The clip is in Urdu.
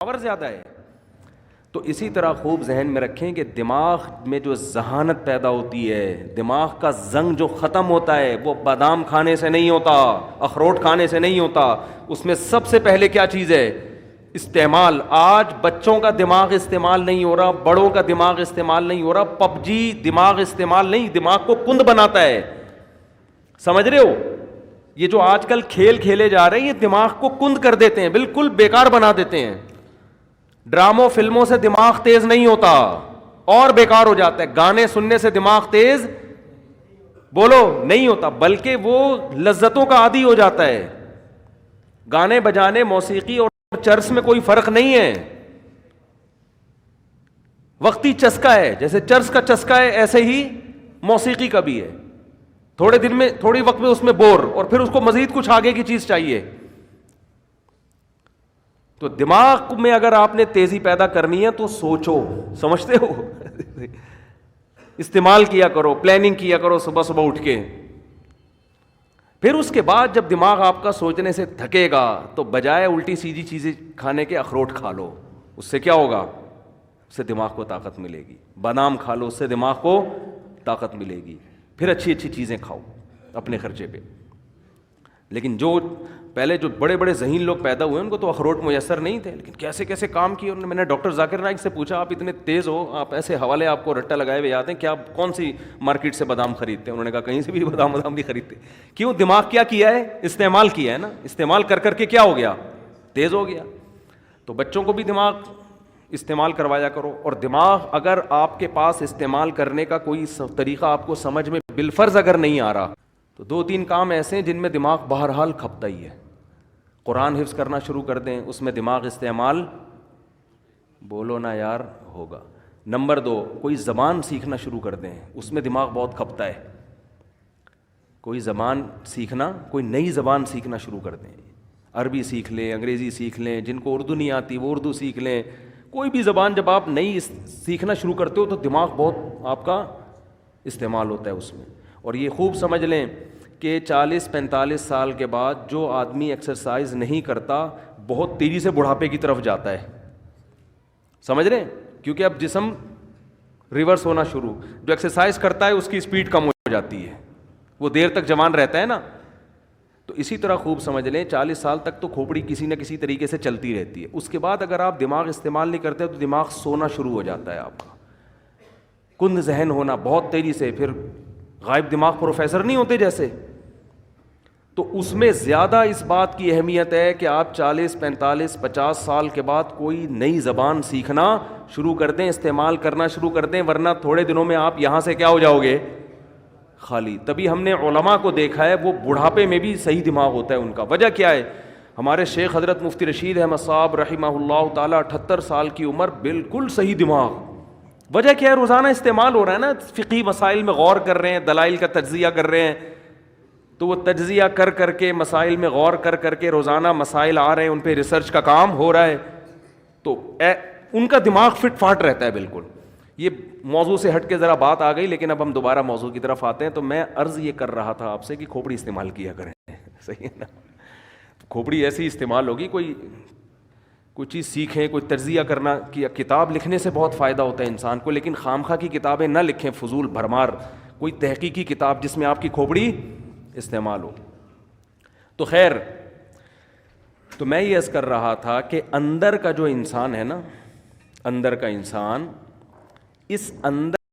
پاور زیادہ ہے. تو اسی طرح خوب ذہن میں رکھیں کہ دماغ میں جو ذہانت پیدا ہوتی ہے, دماغ کا زنگ جو ختم ہوتا ہے, وہ بادام کھانے سے نہیں ہوتا, اخروٹ کھانے سے نہیں ہوتا. اس میں سب سے پہلے کیا چیز ہے؟ استعمال. آج بچوں کا دماغ استعمال نہیں ہو رہا, بڑوں کا دماغ استعمال نہیں ہو رہا. پب جی دماغ استعمال نہیں, دماغ کو کند بناتا ہے. سمجھ رہے ہو؟ یہ جو آج کل کھیل کھیلے جا رہے ہیں یہ دماغ کو کند کر دیتے ہیں, بالکل بیکار بنا دیتے ہیں. ڈراموں فلموں سے دماغ تیز نہیں ہوتا اور بیکار ہو جاتا ہے. گانے سننے سے دماغ تیز بولو نہیں ہوتا, بلکہ وہ لذتوں کا عادی ہو جاتا ہے. گانے بجانے, موسیقی اور چرس میں کوئی فرق نہیں ہے, وقتی چسکا ہے. جیسے چرس کا چسکا ہے ایسے ہی موسیقی کا بھی ہے. تھوڑے دن میں, تھوڑی وقت میں اس میں بور, اور پھر اس کو مزید کچھ آگے کی چیز چاہیے. تو دماغ میں اگر آپ نے تیزی پیدا کرنی ہے تو سوچو, سمجھتے ہو, استعمال کیا کرو, پلاننگ کیا کرو صبح صبح اٹھ کے. پھر اس کے بعد جب دماغ آپ کا سوچنے سے تھکے گا تو بجائے الٹی سیدھی چیزیں کھانے کے اخروٹ کھا لو. اس سے کیا ہوگا؟ اس سے دماغ کو طاقت ملے گی. بادام کھا لو, اس سے دماغ کو طاقت ملے گی. پھر اچھی اچھی چیزیں کھاؤ اپنے خرچے پہ. لیکن جو پہلے جو بڑے بڑے ذہین لوگ پیدا ہوئے ان کو تو اخروٹ میسر نہیں تھے, لیکن کیسے کیسے کام کیے انہوں نے. میں نے ڈاکٹر ذاکر نائک سے پوچھا, آپ اتنے تیز ہو, آپ ایسے حوالے آپ کو رٹا لگائے ہوئے یاد ہیں, کیا کون سی مارکیٹ سے بادام خریدتے ہیں؟ انہوں نے کہا کہیں سے بھی بادام نہیں خریدتے. کیوں؟ دماغ کیا کیا ہے؟ استعمال کیا ہے نا. استعمال کر کر کے کیا ہو گیا؟ تیز ہو گیا. تو بچوں کو بھی دماغ استعمال کروایا کرو. اور دماغ اگر آپ کے پاس استعمال کرنے کا کوئی طریقہ آپ کو سمجھ میں بالفرض اگر نہیں آ رہا تو 2-3 کام ایسے ہیں جن میں دماغ بہرحال کھپتا ہی ہے. قرآن حفظ کرنا شروع کر دیں, اس میں دماغ استعمال بولو نا یار ہوگا. نمبر 2, کوئی زبان سیکھنا شروع کر دیں, اس میں دماغ بہت کھپتا ہے. کوئی زبان سیکھنا, کوئی نئی زبان سیکھنا شروع کر دیں. عربی سیکھ لیں, انگریزی سیکھ لیں, جن کو اردو نہیں آتی وہ اردو سیکھ لیں. کوئی بھی زبان جب آپ نئی سیکھنا شروع کرتے ہو تو دماغ بہت آپ کا استعمال ہوتا ہے اس میں. اور یہ خوب سمجھ لیں کہ 40-45 سال کے بعد جو آدمی ایکسرسائز نہیں کرتا بہت تیزی سے بڑھاپے کی طرف جاتا ہے. سمجھ رہے ہیں؟ کیونکہ اب جسم ریورس ہونا شروع, جو ایکسرسائز کرتا ہے اس کی اسپیڈ کم ہو جاتی ہے, وہ دیر تک جوان رہتا ہے نا. تو اسی طرح خوب سمجھ لیں 40 سال تک تو کھوپڑی کسی نہ کسی طریقے سے چلتی رہتی ہے. اس کے بعد اگر آپ دماغ استعمال نہیں کرتے تو دماغ سونا شروع ہو جاتا ہے آپ کا, کند ذہن ہونا بہت تیزی سے. پھر غائب دماغ پروفیسر نہیں ہوتے جیسے, تو اس میں زیادہ اس بات کی اہمیت ہے کہ آپ 40-45-50 سال کے بعد کوئی نئی زبان سیکھنا شروع کر دیں, استعمال کرنا شروع کر دیں, ورنہ تھوڑے دنوں میں آپ یہاں سے کیا ہو جاؤ گے؟ خالی. تبھی ہم نے علماء کو دیکھا ہے وہ بڑھاپے میں بھی صحیح دماغ ہوتا ہے ان کا. وجہ کیا ہے؟ ہمارے شیخ حضرت مفتی رشید احمد صاحب رحمہ اللہ تعالیٰ 78 سال کی عمر, بالکل صحیح دماغ. وجہ کیا ہے؟ روزانہ استعمال ہو رہا ہے نا, فقہی مسائل میں غور کر رہے ہیں, دلائل کا تجزیہ کر رہے ہیں, تو وہ تجزیہ کر کر کے مسائل میں غور کر کر کے روزانہ مسائل آ رہے ہیں, ان پہ ریسرچ کا کام ہو رہا ہے, تو ان کا دماغ فٹ فاٹ رہتا ہے بالکل. یہ موضوع سے ہٹ کے ذرا بات آ گئی, لیکن اب ہم دوبارہ موضوع کی طرف آتے ہیں. تو میں عرض یہ کر رہا تھا آپ سے کہ کھوپڑی استعمال کیا کریں, صحیح ہے نا. کھوپڑی ایسی استعمال ہوگی, کوئی چیز سیکھیں, کوئی تجزیہ کرنا. کتاب لکھنے سے بہت فائدہ ہوتا ہے انسان کو, لیکن خامخواہ کی کتابیں نہ لکھیں, فضول بھرمار. کوئی تحقیقی کتاب جس میں آپ کی کھوپڑی استعمال ہو. تو خیر, تو میں یہ عرض کر رہا تھا کہ اندر کا جو انسان ہے نا, اندر کا انسان, اس اندر